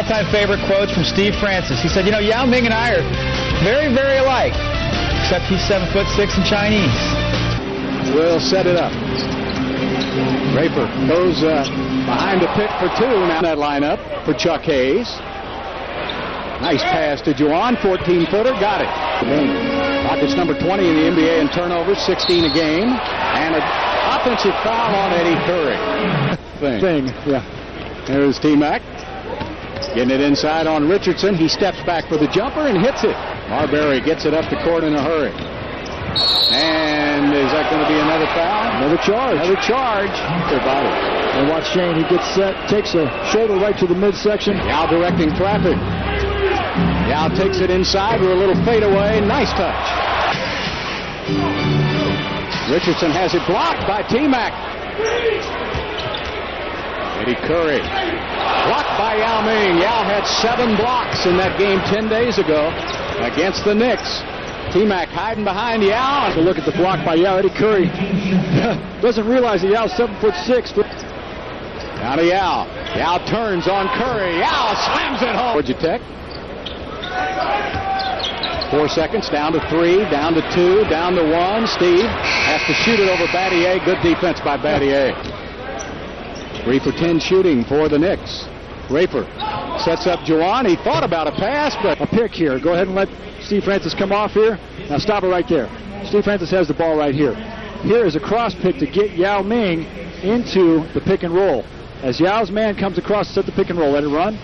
all-time favorite quotes from Steve Francis. He said, you know, Yao Ming and I are very, very alike, except he's 7'6" in Chinese. Will set it up. Raper goes behind the pick for two. Now that lineup for Chuck Hayes. Nice pass to Juwan, 14-footer, got it. Rockets number 20 in the NBA in turnovers, 16 a game, and an offensive foul on Eddie Curry. Yeah. There's T-Mac. Getting it inside on Richardson. He steps back for the jumper and hits it. Marbury gets it up the court in a hurry. And is that going to be another foul? Another charge. Another charge. Their body. And watch Shane. He gets set, takes a shoulder right to the midsection. Yao directing traffic. Yao takes it inside with a little fadeaway. Nice touch. Richardson has it blocked by T-Mac. Eddie Curry. Blocked by Yao Ming. Yao had 7 blocks in that game 10 days ago against the Knicks. T-Mac hiding behind Yao. So look at the block by Yao. Eddie Curry doesn't realize that Yao's 7'6". Down to Yao. Yao turns on Curry. Yao slams it home. Georgia Tech. 4 seconds, down to 3, down to 2, down to 1. Steve has to shoot it over Battier. Good defense by Battier. 3 for 10 shooting for the Knicks. Raper sets up Juwan. He thought about a pass, but a pick here. Go ahead and let Steve Francis come off here. Now stop it right there. Steve Francis has the ball right here. Here is a cross pick to get Yao Ming into the pick and roll. As Yao's man comes across to set the pick and roll, let it run.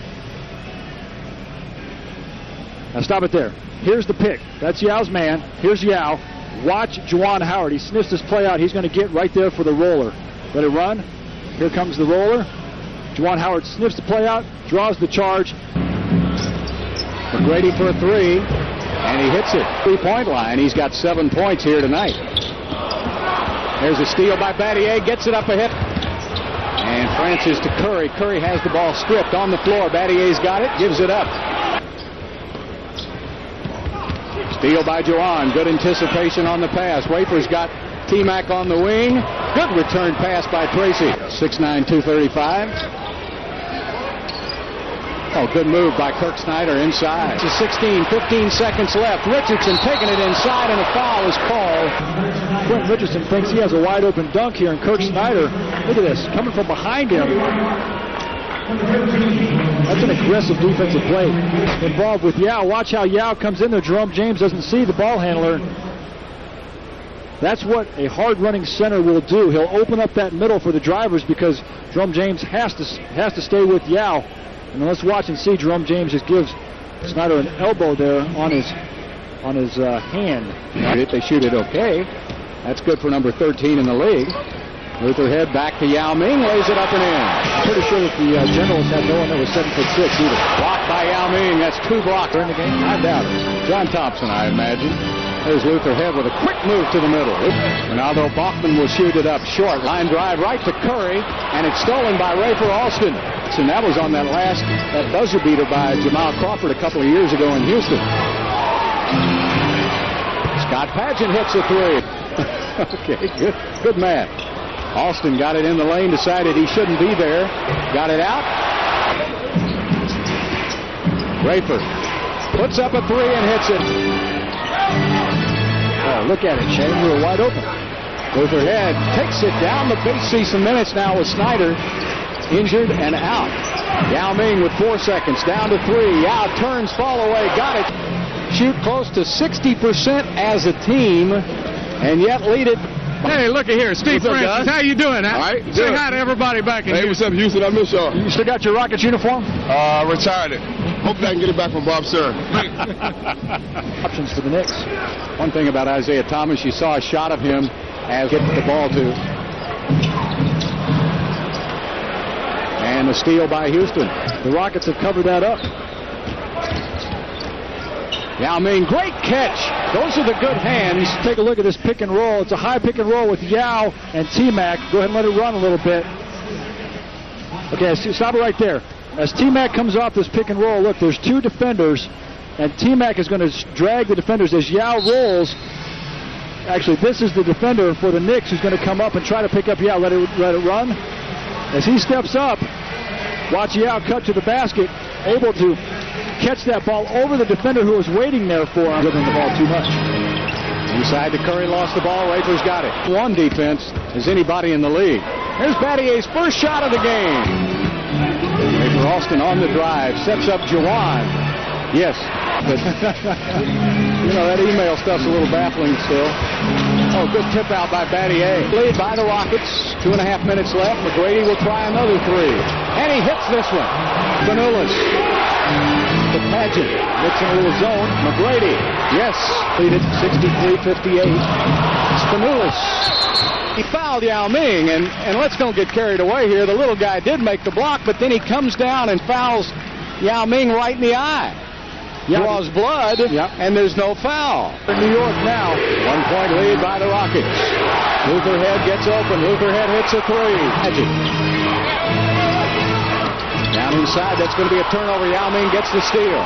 Now stop it there. Here's the pick. That's Yao's man. Here's Yao. Watch Juwan Howard. He sniffs this play out. He's going to get right there for the roller. Let it run. Here comes the roller. Juwan Howard sniffs the play out, draws the charge. McGrady for a 3, and he hits it. 3-point line. He's got 7 points here tonight. There's a steal by Battier. Gets it up a hip. And Francis to Curry. Curry has the ball stripped on the floor. Battier's got it. Gives it up. Steal by Juwan. Good anticipation on the pass. Wafer's got T-Mac on the wing. Good return pass by Tracy. 6'9", 235. Oh, good move by Kirk Snyder inside. To 16, 15 seconds left. Richardson taking it inside, and a foul is called. Quentin Richardson thinks he has a wide open dunk here, and Kirk Snyder, look at this, coming from behind him. That's an aggressive defensive play involved with Yao. Watch how Yao comes in there. Jerome James doesn't see the ball handler. That's what a hard-running center will do. He'll open up that middle for the drivers because Jerome James has to stay with Yao. And let's watch and see. Jerome James just gives Snyder an elbow there on his hand. They shoot it okay. That's good for number 13 in the league. Luther head back to Yao Ming, lays it up and in. I'm pretty sure that the Generals had no one that was 7'6" either. Blocked by Yao Ming. That's 2 blocks in the game. I doubt it. John Thompson, I imagine. There's Luther head with a quick move to the middle. Ronaldo Bachman will shoot it up short. Line drive right to Curry, and it's stolen by Rafer Alston. And that was on that buzzer beater by Jamal Crawford a couple of years ago in Houston. Scott Padgett hits a 3. Okay, good man. Alston got it in the lane, decided he shouldn't be there. Got it out. Rafer puts up a 3 and hits it. Oh, look at it, Shane. We were wide open. Luther head takes it down the bench. See some minutes now with Snyder injured and out. Yao Ming with 4 seconds, down to 3. Yao turns, fall away, got it. Shoot close to 60% as a team, and yet lead it. Hey, look at here, Steve Francis. How you doing? All right. Say hi to everybody back in Hey, what's up, Houston? I miss y'all. You still got your Rockets uniform? Retired it. Hope I can get it back from Bob Sir. Options for the Knicks. One thing about Isaiah Thomas, you saw a shot of him as getting the ball to. And a steal by Houston. The Rockets have covered that up. Yao Ming, great catch. Those are the good hands. Take a look at this pick and roll. It's a high pick and roll with Yao and T-Mac. Go ahead and let it run a little bit. Okay, stop it right there. As T-Mac comes off this pick and roll, look, there's 2 defenders, and T-Mac is going to drag the defenders as Yao rolls. Actually, this is the defender for the Knicks who's going to come up and try to pick up Yao. Let it run. As he steps up, watch Yao cut to the basket. able to catch that ball over the defender who was waiting there for him, giving the ball too much. Inside to Curry, lost the ball. Raper's got it. One defense as anybody in the league. Here's Battier's first shot of the game. Raper Alston on the drive, sets up Jawan. Yes, but you know, that email stuff's a little baffling still. Oh, good tip out by Battier. Lead by the Rockets. 2.5 minutes left. McGrady will try another three. And he hits this one. Spanulis. The pageant. Gets in a little zone. McGrady. Yes. Leaded 63-58. Spanulis. He fouled Yao Ming, and let's don't get carried away here. The little guy did make the block, but then he comes down and fouls Yao Ming right in the eye. Draws blood, and there's no foul. In New York now. 1 point lead by the Rockets. Lutherhead gets open. Lutherhead hits a three. Magic. Down inside, that's going to be a turnover. Yao Ming gets the steal.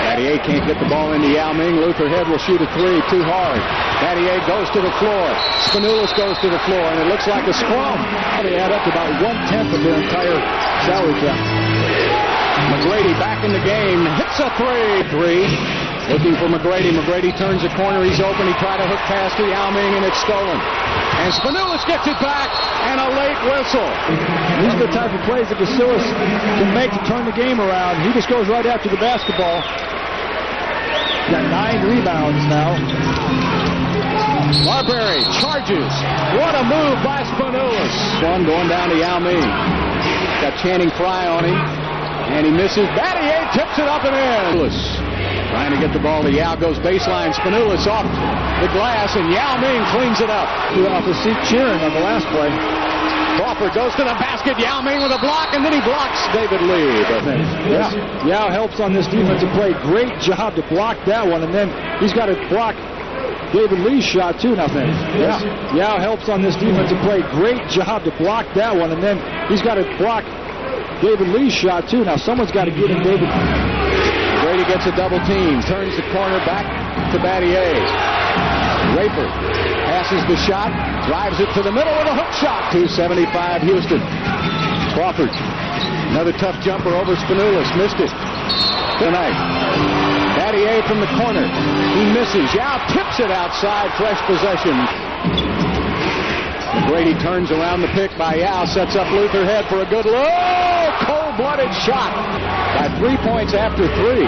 Battier can't get the ball into Yao Ming. Lutherhead will shoot a three too hard. Battier goes to the floor. Spanulis goes to the floor, and it looks like a scrum. They add up to about 1/10 of their entire salary cap. McGrady back in the game, hits a three. Looking for McGrady. McGrady turns the corner. He's open. He tried to hook pass to Yao Ming, and it's stolen. And Spanulis gets it back, and a late whistle. These are the type of plays that Casillas can make to turn the game around. He just goes right after the basketball. Got 9 rebounds now. Marbury charges. What a move by Spanulis. One going down to Yao Ming. Got Channing Frye on him. And he misses. Battier tips it up and in. Trying to get the ball to Yao. Goes baseline. Spanulis off the glass, and Yao Ming cleans it up. Off the seat cheering on the last play. Crawford goes to the basket. Yao Ming with a block, and then he blocks David Lee. Yeah. Yao helps on this defensive play. Great job to block that one, and then he's got to block David Lee's shot too. Nothing. Yeah. Yao helps on this defensive play. Great job to block that one, and then he's got to block David Lee's shot too. Now someone's got to get him. David. Brady gets a double team. Turns the corner back to Battier. Raper passes the shot. Drives it to the middle with a hook shot. 275 Houston. Crawford. Another tough jumper over Spanulis. Missed it. Tonight. Battier from the corner. He misses. Yao tips it outside. Fresh possession. McGrady turns around the pick by Yao. Sets up Lutherhead for a good low. Cold-blooded shot by 3 points after 3.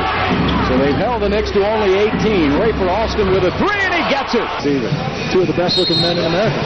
So they've held the Knicks to only 18. Raper Alston with a three, and he gets it. Two of the best-looking men in America.